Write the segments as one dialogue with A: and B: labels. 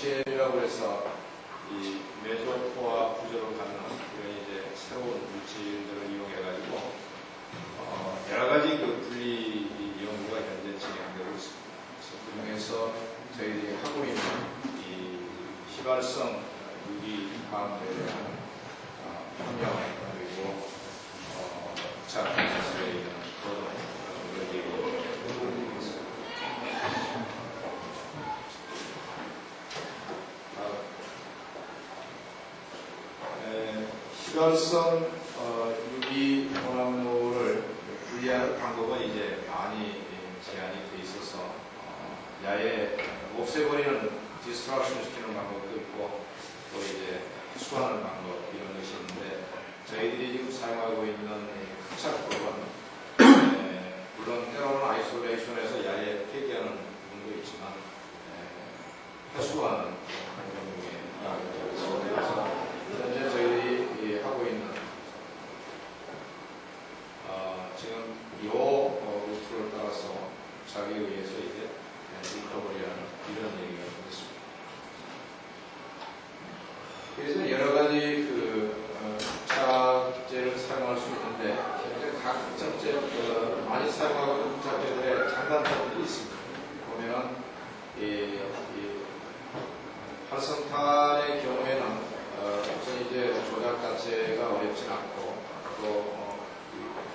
A: MCL이라고 해서 이 메조포와 구조를 갖는 이런 이제 새로운 물질들을 이용해가지고 여러 가지 그 분리 연구가 현재 진행되고 있습니다. 그래서 그중에서 저희들이 하고 있는 이 휘발성 유기 화학에 대한 협력 그리고 흑착 기술에 대한 그런 여기 휘발성 유기 혼합물을 분리하는 방법은 이제 많이 제한이 돼 있어서 야외 없애버리는 디스트럭션 시키는 방법도 있고 또 이제 흡수하는 방법 이런 것이 있는데 저희들이 지금 사용하고 있는 흡착법은 물론 때로는 아이솔레이션에서 야외에 폐기하는 부분도 있지만 회수하는 경우에 그래서 현재 저희들이 하고 있는 지금 이 루트를 따라서 자기에 의해서 이제 리커버리하는 이런 얘기가 있습니다. 그래서 여러 가지 흑착제를 사용할 수 있는데 현재 각 흑착제 많이 사용하고 있는 흑착제들의 장단점들이 있습니다. 보면은 이 활성탄의 경우에는 우선 이제 조작 자체가 어렵진 않고 또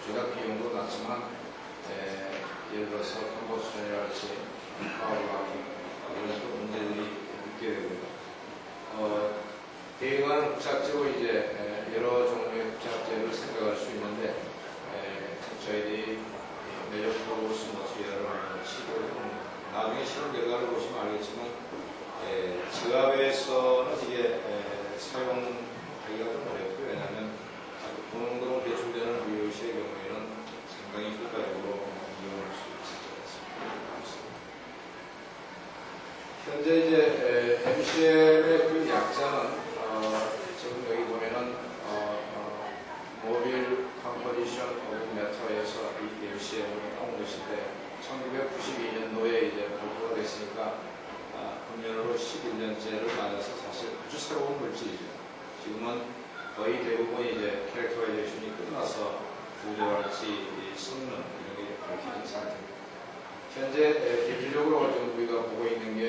A: 조작 비용도 낮지만 예를 들어서 컴포스션이랄지 파워라기 이런 또 문제들이 있게 되고요. 대응하는 흑착제로 이제 여러 종류의 흑착제를 생각할 수 있는데 저희들이 메조포로스 머티리얼을 시도를 합니다. 나중에 실험 결과를 보시면 알겠지만 저압에서는 이게 사용하기가 좀 어렵고요. 왜냐하면 고농도로 배출되는 UOC의 경우에는 상당히 효과적으로 이용할 수 있습니다. 현재 이제 MCL의 그 약자는 지금 여기 보면은 모빌 컴포지션 오브 매터에서 이 MCL을 나온 것인데 1992년도에 이제 발표가 됐으니까 금년으로 11년째를 맞아서 사실 아주 새로운 물질이죠. 지금은 거의 대부분 이제 캐릭터라이제이션이 끝나서 구조할지 성능 이런 게 밝혀진 상태입니다. 현재 대표적으로 지금 우리가 보고 있는 게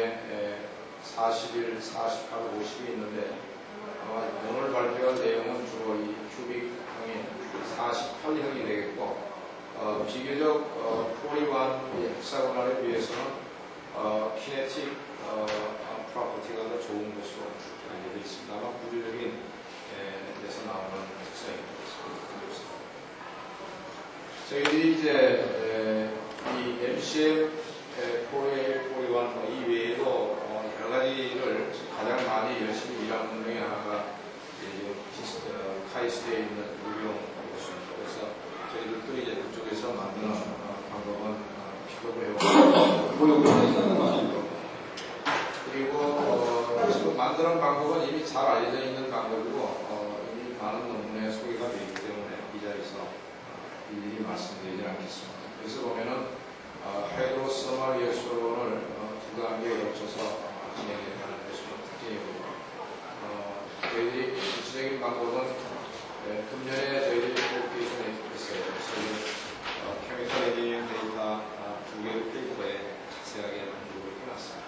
A: 41, 48, 50이 있는데 아마 오늘 발표할 내용은 주로 이 큐빅형인 48형이 되겠고 비교적 41 헥사고널에 비해서는 키네틱 프로퍼티가 더 좋은 것으로 알려져 있습니다. 아마 구조적인 데서 나오는 특성입니다. 저희들이 이제 이 MCL 4A, 41 이 외에도 여러 가지를 가장 많이 열심히 일하는 분 중에 하나가 카이스트에 있는 의료용이었습니다. 그래서 저희들도 이제 그쪽에서 만드는 방법은 픽업을 해오고 그리고 지금 만드는 방법은 이미 잘 알려져 있는 방법이고 이미 많은 논문에 소개가 되기 때문에 이 자리에서 일일이 말씀드리지 않겠습니다. 그래서 보면은 하이드로서멀 리액션을 두 단계에 걸쳐서 진행하는 것이 특징이고요. 저희들이 구체적인 방법은 금년에 저희들이 publication에 있어요. 그래서 케미컬 엔지니어링 데이터 두 개의 페이퍼에 자세하게 연구를 해놨습니다.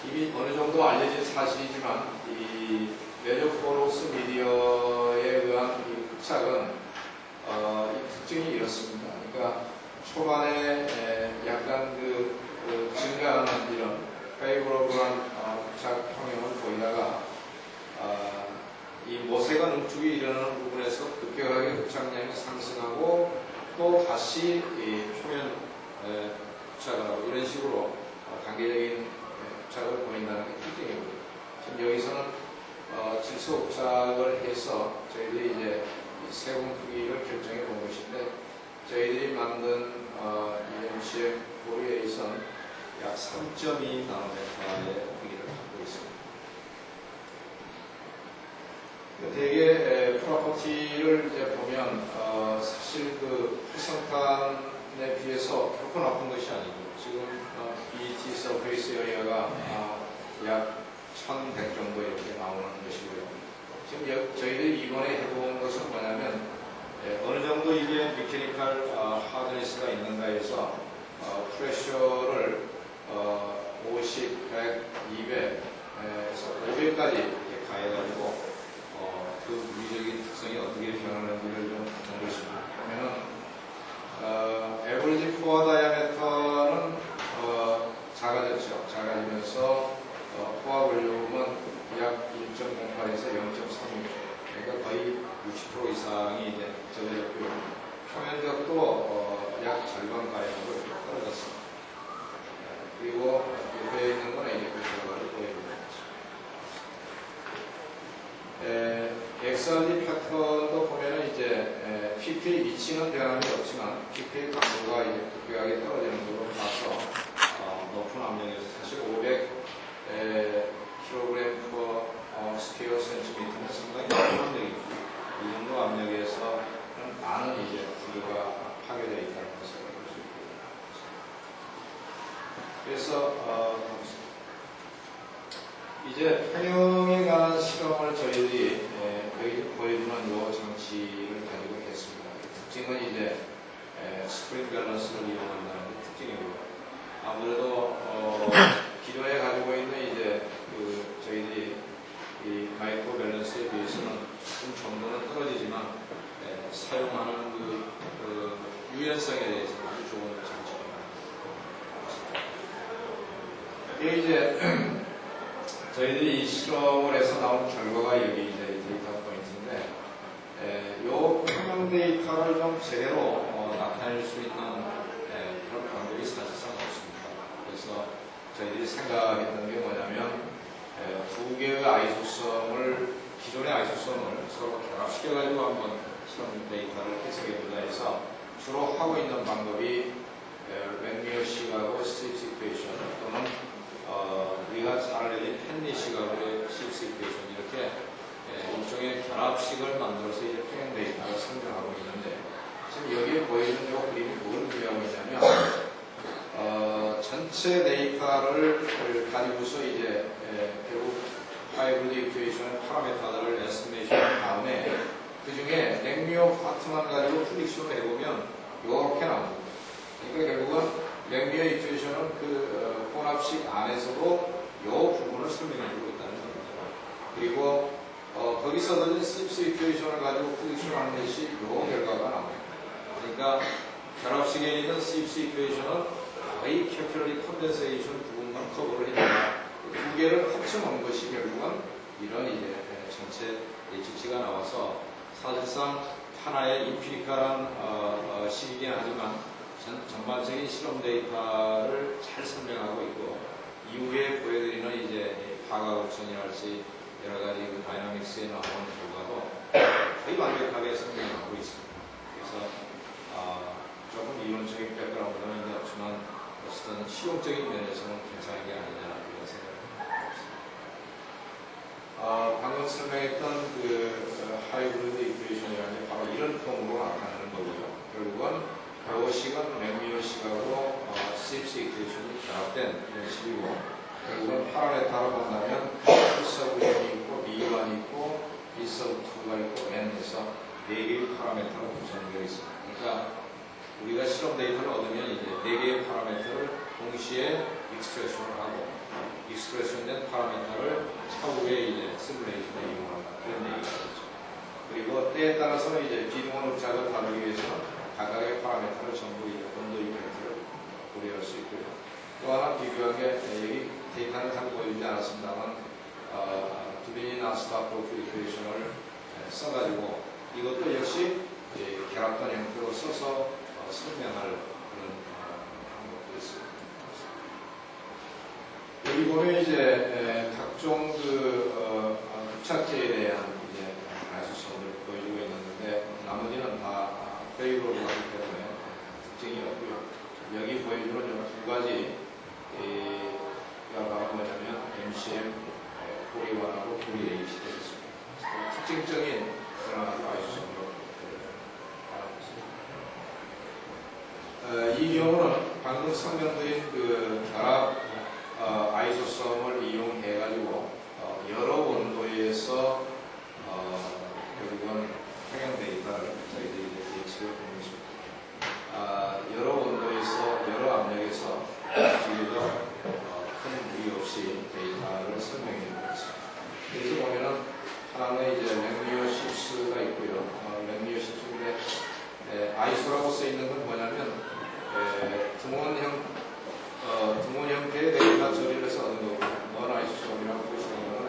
A: 이미 어느 정도 알려진 사실이지만 이 메조포로스 미디어에 의한 이 흡착은 이 특징이 이렇습니다. 그러니까 초반에 약간 증가하는 이런 페이버러블한 흡착 평형을 보이다가 이 모세가 농축이 일어나는 부분에서 급격하게 흡착량이 상승하고 또 다시 이 표면 흡착을 하고 이런 식으로 단계적인 흡착을 보인다는 게 특징이고요. 지금 여기서는 질소 흡착을 해서 저희들이 이제 세분 크기를 결정해 본 것인데 저희들이 만든 이 MCL 포리에이선 약 3.2 나노메터의 크기를 갖고 있습니다. 대개 프로퍼티를 이제 보면 사실 그 활성탄 비해서 결코 나쁜 것이 아니고 지금 BET 서페이스 에리어가 약 1100 정도 이렇게 나오는 것이고요. 지금 저희들이 이번에 해본 것은 뭐냐면 어느 정도 이게 메케니컬 하드니스가 있는가 해서 프레셔를 50, 100, 200에서 500까지 가해가지고 그 물리적인 특성이 어떻게 변하는지를 좀 본 것입니다. 그러면은 에버리지 코어 다이아메터는 작아졌죠. 작아지면서 코어 볼륨은 약 1.08에서 0.36, 그러니까 거의 60% 이상이 이제 적어졌고요. 표면적도 약 절반 가량으로 떨어졌습니다. 그리고 옆에 있는 건 이제 그 결과를 보여줍니다. XRD 패턴도 보면은 이제 PP의 위치는 변함이 없지만 PP의 강도가 이제 급격하게 떨어지는 걸로 봐서 높은 압력에서 사실 500 kg per square centimeter는 상당히 높은 압력이죠. 이 정도 압력에서는 많은 이제 구조가 파괴되어 있다는 것을 볼 수 있고요. 그래서 이제 평형에 관한 실험을 저희들이 여기 보여주는 요 장치를 가지고 했습니다. 특징은 이제 스프링 밸런스를 이용한다는 게 특징이고요. 아무래도 기존에 가지고 있는 이제 저희들이 이 마이크로 밸런스에 비해서는 좀 정도는 떨어지지만 사용하는 그 유연성에 대해서 아주 좋은 장치입니다. 이게 이제 저희들이 이 실험을 해서 나온 결과가 여기 이제 데이터 포인트인데, 요 평형 데이터를 좀 제대로 나타낼 수 있는 그런 방법이 사실상 없습니다. 그래서 저희들이 생각했던 게 뭐냐면, 두 개의 아이소섬을, 기존의 아이소섬을 서로 결합시켜가지고 한번 실험 데이터를 해석해보자 해서 주로 하고 있는 방법이 웬미어식하고 스트립스 이퀘이션 또는 우리가 잘 알려진 헨리식하고의 시립스 이퀘이션 이렇게 일종의 결합식을 만들어서 이제 평형 데이터를 선정하고 있는데, 지금 여기에 보이는 이 그림이 뭘 의미하고 있냐면 전체 데이터를 가지고서 이제 결국 하이브리드 이퀘이션의 파라미터들을 에스티메이션한 다음에 그 중에 랭미어 파트만 가지고 프릭션을 해보면 이렇게 나옵니다. 그러니까 결국은 랭미어 이퀘이션은 그 혼합식 안에서도 이 부분을 설명해주고 있다는 겁니다. 그리고 거기서 얻은 스립스 이퀘이션을 가지고 프릭션하는 것이 이 결과가 나옵니다. 그러니까 결합식에 있는 스립스 이퀘이션은 거의 캐피러리 컨덴세이션 부분만 커버를 했는데 두 개를 합쳐놓은 것이 결국은 이런 이제 전체 HC가 나와서 사실상 하나의 인피니컬한 식이긴 하지만 전반적인 실험 데이터를 잘 설명하고 있고, 이후에 보여드리는 이제 파가우천이랄지 여러 가지 그 다이나믹스에 나오는 결과도 거의 완벽하게 설명하고 있습니다. 그래서 조금 이론적인 백그라운드는 없지만 어쨌든 실용적인 면에서는 괜찮은 게 아니냐 이런 생각을 합니다. 방금 설명했던 그 하이브리드 이퀘이션이라는 게 바로 이런 폼으로 나타나는 거고요. 결국은 요식은 랭미어식하고 스립스 이퀘이션이 결합된 이런 식이고, 결국은 파라메타로 본다면 P(1)이 있고 B1이 있고 B(2)가 있고 N에서 4개의 파라메타로 구성되어 있습니다. 그러니까 우리가 실험 데이터를 얻으면 이제 4개의 파라메터를 동시에 익스프레션을 하고, 익스프레션된 파라메터를 차후에 이제 시뮬레이션에 이용한다. 그런 얘기가 되죠. 그리고 때에 따라서는 이제 비동원 흡작을 다루기 위해서는 각각의 파라메터를 전부 이제 온도 이펙트를 고려할 수 있고요. 또 하나 비교한 게 여기 데이터는 잘 보여주지 않았습니다만 두빈이 나스타 프로필 이퀘이션을 써가지고 이것도 역시 결합된 형태로 써서 설명할 그런 방법도 있습니다. 여기 보면 이제 각종 그 흡착제에 대한 이제 아이소섬을 보여주고 있는데 나머지는 다 페이로로 하기 때문에 특징이 없고요. 여기 보여주는 두 가지가 바로 뭐냐면 MCM, 포리원하고 포리에이시 되겠습니다. 특징적인 그런 아이소섬으로 말하고 있습니다. 이 경우는 방금 설명드린 그 결합 아이소섬을 이용해가지고 여러 원도에서 결국은 평형 데이터를 저희들이 이제 예측을 보는 것입니다. 여러 원도에서 여러 압력에서 지금도 큰 무리 없이 데이터를 설명해 주는 것입니다. 여기서 보면은 하나는 이제 맥미어십스가 있고요. 맥미어십스인데 아이소라고 써 있는 건 뭐냐면 등원 형태의 데이터 처리를 해서 얻은 거고, non-isotom이라고 보시는 거는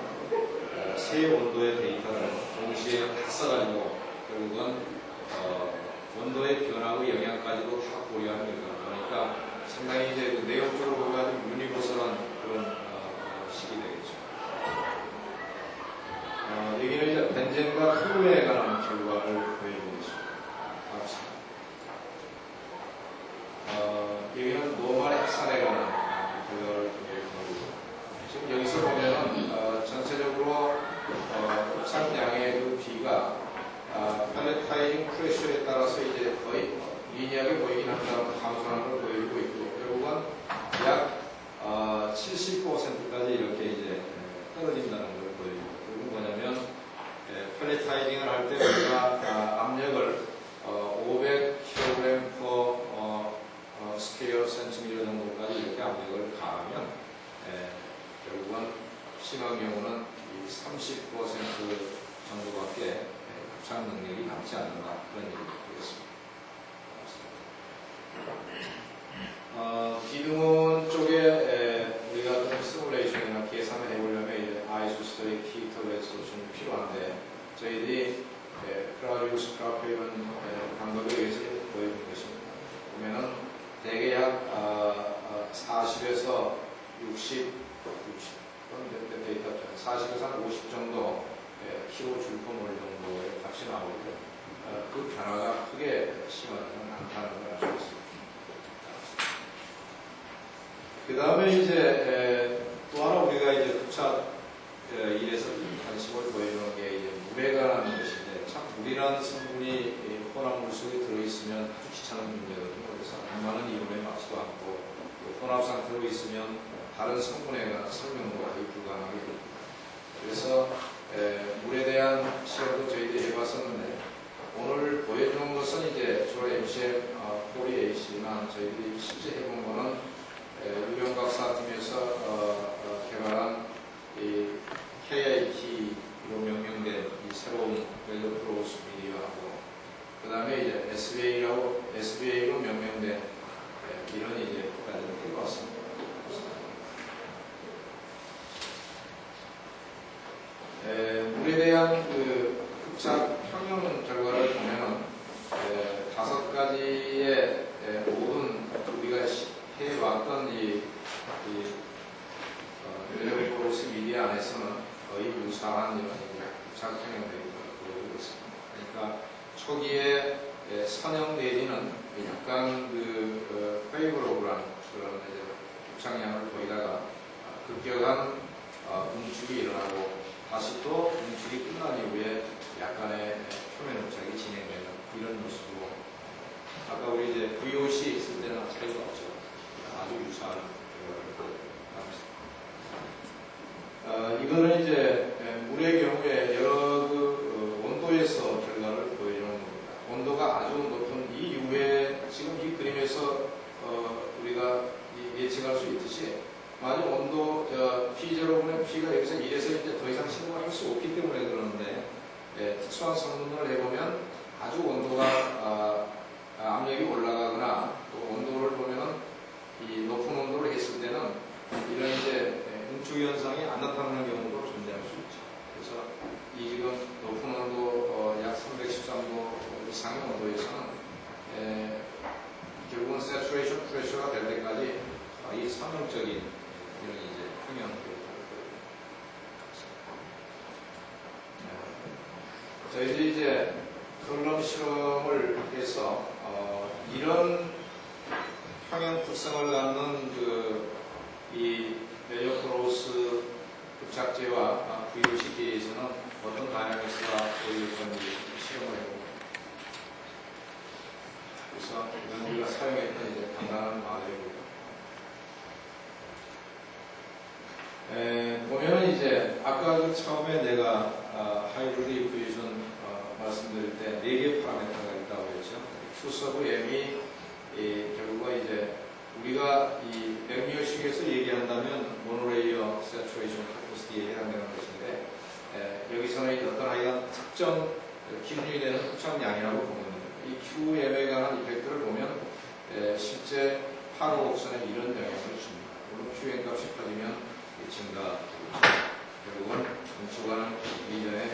A: 세 원도의 데이터를 동시에 다 써가지고 결국은 원도의 변화의 영향까지도 다 고려하는 거죠. 그러니까 상당히 이제 그 내용적으로 보면 유니버설한 그런 식이 되겠죠. 여기는 이제 벤젠과 흡에 관한 결과를 보여주고 있습니다. 여기는 노멀 핵산에 관한 결과를 보여주고 있습니다. 지금 여기서 보면은 전체적으로 흡착량의 그 B가 팔레타이징 프레셔에 따라서 이제 거의 리니하게 보이긴 합니다만 감소하는 걸 보여주고 있고, 결국은 약 70%까지 이렇게 이제 떨어진다는 걸 보여주고, 그건 뭐냐면 팔레타이징을 할 때 우리가 압력을 500kg 스퀘어 센티미터 정도까지 이렇게 압력을 가하면 결국은 심한 경우는 이 30% 정도밖에 흡착 능력이 남지 않는다, 그런 얘기가 되겠습니다. 기둥원 쪽에 우리가 시뮬레이션이나 계산을 해보려면 이제 아이소스터릭 히터에서 좀 필요한데, 저희들이 크라우디우스 크라프 이런 방법에 의해서 보여준 것입니다. 보면은 대개 약 40에서 60 40에서 한 50 정도 킬로 줄퍼몰 정도의 값이 나오고요. 그 변화가 크게 심하지는 않다는 걸 알 수 있습니다. 그 다음에 이제 또 하나 우리가 이제 흡착 일에서 관심을 보여주는 게 이제 물에 관한 것인데, 참 물이라는 성분이 혼합물 속에 들어있으면 아주 귀찮은 문제거든요. 그래서 얼마나 이론에 맞지도 않고 혼합 상태로 있으면 다른 성분에 관한 설명도 거의 불가능하게 됩니다. 그래서 물에 대한 시험도 저희들이 해봤었는데, 오늘 보여주는 것은 이제 주로 MCM 40A지만 저희들이 실제 해본 거는 유령박사팀에서 개발한 이 KIT로 명명된 이 새로운 웰더프로스 미디어하고, 그 다음에 이제 SBA로 명명된 이런 이제 까지를 해봤습니다. 물에 대한 그 흡착 평형 결과를 보면 5가지의 모든 우리가 해왔던 이 웰더프로스 미디어 안에서는 거의 유사한 이런 흡착 평형 데이터를 보여주고 있습니다. 그러니까 초기에 선형 내지는 약간 페이버러블한 그런 흡착량을 보이다가 급격한 응축이 일어나고, 다시 또 응축이 끝난 이후에 약간의 표면 흡착이 진행되는 이런 모습으로, 아까 우리 이제 VOC 있을 때는 차이가 없죠. 아주 유사한 결과를 보여줍니다. 이거는 이제 물의 경우에 여러 온도에서 결과를 보여주는 겁니다. 온도가 아주 높은 이 이후에 지금 이 그림에서 우리가 예측할 수 있듯이, 만약 온도 P0분의 P가 여기서 1에서 이제 더 이상 신고를 할 수 없기 때문에 그러는데, 특수한 성분을 해보면 아주 온도가 압력이 올라가거나 또 온도를 보면은 이 높은 온도를 했을 때는 이런 이제 응축 현상이 안 나타나는 경우도 존재할 수 있죠. 그래서 이 지금 높은 온도 약 313도 이상의 온도에서는 결국은 세츄레이션 프레셔가 될 때까지 이 선형적인 이런 이제 평형 저희들이 이제 컬럼 실험을 해서 이런 평형 특성을 갖는 이 웰더프로스 흡착제와 VOC계에서는 어떤 다이나믹스가 보일 건지 시험을 해보고, 그래서 이건 우리가 사용했던 생각하는 마음이고요. 보면은 이제 아까 그 처음에 내가 하이브리드 이쿠에이션 말씀드릴 때 4개의 파라미터가 있다고 했죠. Q 서브 M이 결국은 이제 우리가 이 맥미어식에서 얘기한다면 모노레이어 세츄레이션 카퍼시티에 해당되는 것인데 여기서는 어떤 하여간 특정 기준이 되는 특정 양이라고 보면 이 QM에 관한 이펙트를 보면 실제 파로 곡선에 이런 영향을 줍니다. 물론 QM 값이 커지면 증가, 결국은 중추가는 미전의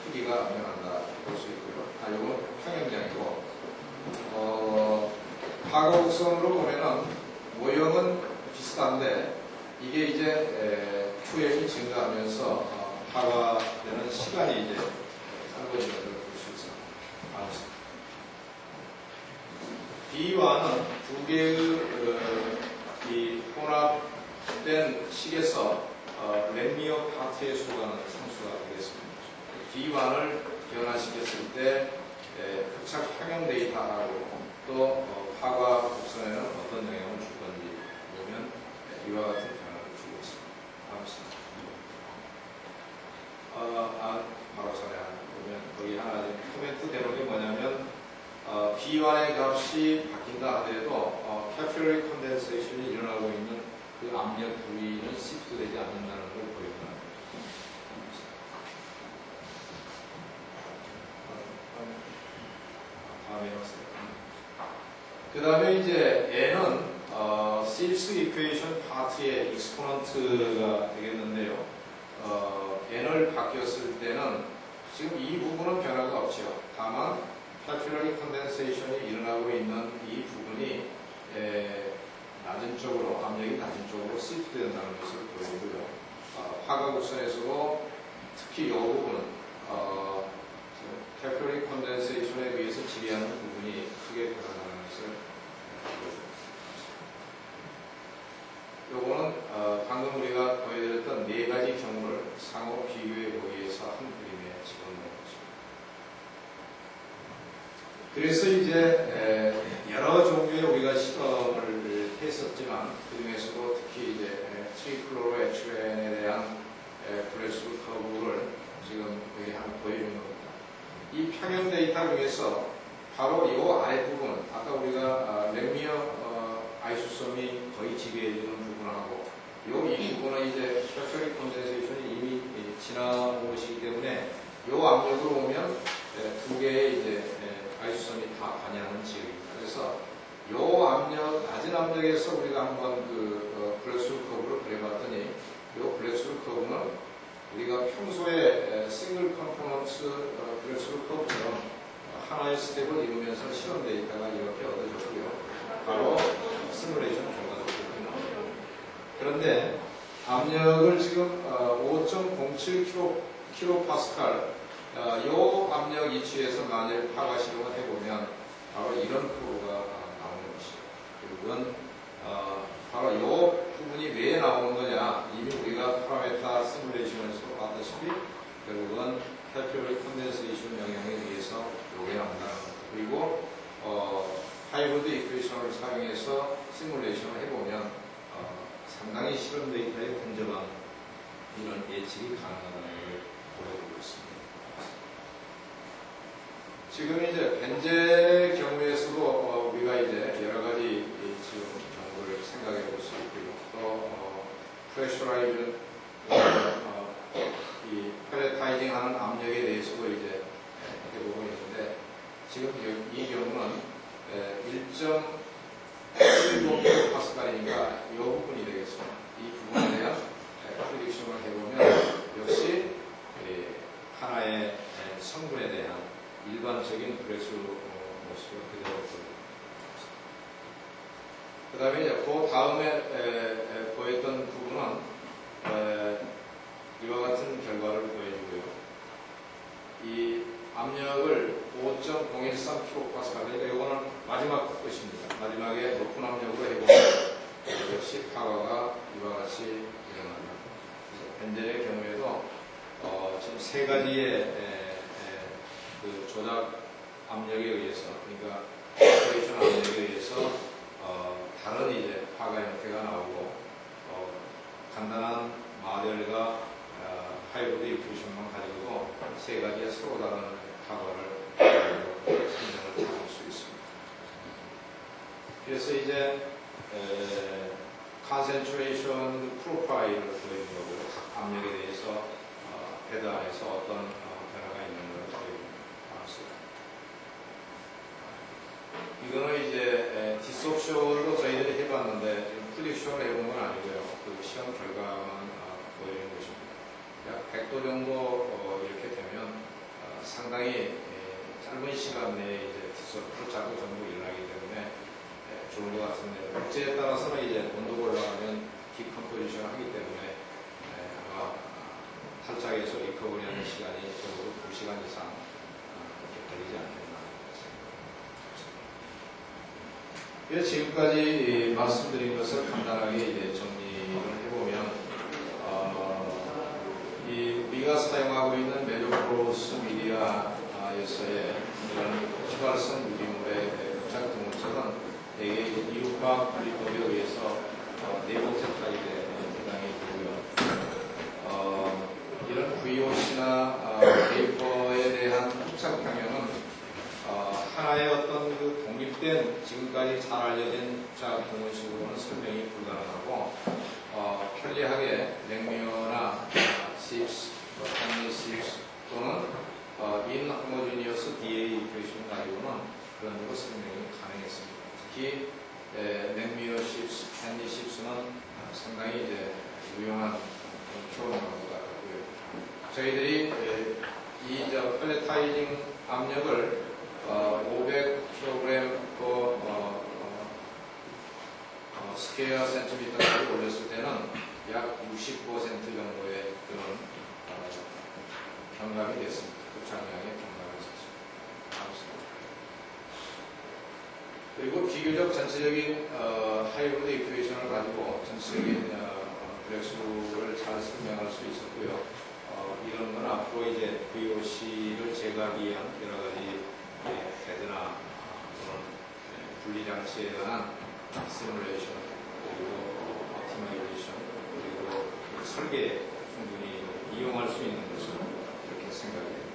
A: 크기가 변한다 볼 수 있고요. 이건 평형량이고, 파곡선으로 보면은 모형은 비슷한데 이게 이제 QM이 증가하면서 파가되는 시간이 이제 짧아지는 걸 볼 수 있습니다. B와는 두 개의 이 혼합된 식에서 램미어 파트의 수가는 상수가 되겠습니다. B완을 변화시켰을 때 극착 평형 데이터하고 또 파과 곡선에는 어떤 영향을 줄 건지 보면 이와 같은 변화를 주고 있습니다. 다음 슬라이드. 바로 전에 보면 거기 하나 코멘트 되는 게 뭐냐면 B1의 값이 바뀐다 하더라도 캐피러리 컨덴세이션이 일어나고 있는 그 압력 부위는 시프트되지 않는다는 걸 보여줍니다. 그 다음에 이제 N은 Sips 이퀘이션 파트의 익스포넌트가 되겠는데요. N을 바뀌었을 때는 지금 이 부분은 변화가 없죠. 다만 캐피러리 컨덴세이션이 일어나고 있는 이 부분이 낮은 쪽으로, 압력이 낮은 쪽으로 시프트 된다는 것을 보여주고요. 화가곡선에서도 특히 이 부분은 캐피러리 컨덴세이션에 비해서 지배하는 부분이 크게 변화하는 것을 보여줍니다. 요거는 방금 우리가 보여드렸던 4가지 경우를 상호 비교해 보기 위해서 한 그림에 집어넣은 것입니다. 그래서 이제 여러 종류의 우리가 실험을 했었지만 그 중에서도 특히 이제 트리클로로 에츄엔에 대한 브레스루 커브를 지금 여기 한번 보여주는 겁니다. 이 평형 데이터 중에서 바로 이 아랫부분, 아까 우리가 램미어 아이소섬이 거의 지배해주는 부분하고 이 부분은 이제 스펙터리 컨덴세이션이 이미 지나온 것이기 때문에 이 압력으로 보면 두 개의 이제 아이소섬이 다 관여하는 지역입니다. 그래서 이 압력, 낮은 압력에서 우리가 한번 브레스루 커브를 그려봤더니 이 브레스루 커브는 우리가 평소에 싱글 컴포넌트 브레스루 커브처럼 하나의 스텝을 이루면서 실험 데이터가 이렇게 얻어졌고요. 바로 시뮬레이션 결과도 그렇게 나옵니다. 그런데 압력을 지금 5.07kPa 이 압력 이치에서 만일 파가 실험을 해보면 바로 이런 프로가 나오는 것이죠. 결국은 바로 이 부분이 왜 나오는 거냐, 이미 우리가 파라메타 시뮬레이션에서 봤다시피 결국은 캐피러리 컨덴세이션 영향에 의해서 이게 나온다는 것. 그리고 하이브리드 이퀘이션을 사용해서 시뮬레이션을 해보면 상당히 실험 데이터의 근접한 이런 예측이 가능하다는 걸 보여주고 있습니다. 지금 이제 벤젠의 경우에서도 우리가 이제 여러 가지 지금 정보를 생각해 볼 수 있고요. 또 프레셔라이즈 이 펠레타이징 하는 압력에 대해서도 이제 해보고 있는데 지금 이 경우는 1.75kPa니까 이 부분이 되겠습니다. 이 부분에 대한 프리딕션을 해보면 역시 하나의 성분에 대한 일반적인 브레스루 모습을 그대로 보여줍니다. 그 다음에 이제 그 다음에 보였던 부분은 이와 같은 결과를 보여주고요. 이 압력을 5.013kPa, 그러니까 이거는 마지막 것입니다. 마지막에 높은 압력으로 해보면 역시 파워가 이와 같이 일어납니다. 벤젠의 경우에도 지금 3가지의 그 조작 압력에 의해서, 그러니까 오퍼레이션 압력에 의해서 세 가지의 서로 다른 과거를 설명을 잘할 수 있습니다. 그래서 이제 concentration 프로파일을 보여준 거고요. 각 압력에 대해서 헤드 안에서 어떤 변화가 있는 걸 보여줍니다. 이거는 이제 디스옵션도 저희들이 해봤는데 프리딕션을 해본 건 아니고요. 그 시험 결과만 보여주는 것입니다. 약 100도 정도 이렇게 되면 상당히 짧은 시간 내에 이제 디스옵션 자꾸 전부 일어나기 때문에 좋은 것 같습니다. 국제에 따라서는 이제 온도가 올라가면 디컴포지션 하기 때문에 아마 탈착에서 리커버리하는 시간이 적어도 2시간 이상 걸리지 않겠나 싶습니다. 그래서 지금까지 말씀드린 것을 간단하게 이제 정리를 해보면 우리가 사용하고 있는 메조크로스 미디어에서의 이런 휘발성 유리물의 부착 등물질은 대개 이웃과학 분리법에 의해서 네 번째 타입에 해당이 되고요. 이런 VOC나 베이퍼에 대한 부착 평형은 하나의 어떤 그 독립된 지금까지 잘 알려진 부착 등물식으로는 설명이 불가능하고 편리하게 냉면이나 칩스, 캔디 칩스 또는 인호모지니어스 DA 이퀘이션 가지고는 그런 식으로 설명이 가능했습니다. 특히 냉미어 칩스, 캔디 칩스는 상당히 이제 유용한 표현인 것 같고요. 저희들이 이 펠레타이징 압력을 500kg 스퀘어 센티미터까지 올렸을 때는 약 65% 정도의 그런 경감이 됐습니다. 부착량의 경감이 있었습니다. 그리고 비교적 전체적인 하이브리드 이퀘이션을 가지고 전체적인 브렉스루를 잘 설명할 수 있었고요. 이런 건 앞으로 이제 VOC를 제거하기 위한 여러 가지 헤드나 또는 분리장치에 관한 시뮬레이션 그리고 오티마이제이션 그리고 설계에 충분히 이용할 수 있는 것으로 이렇게 생각이 됩니다.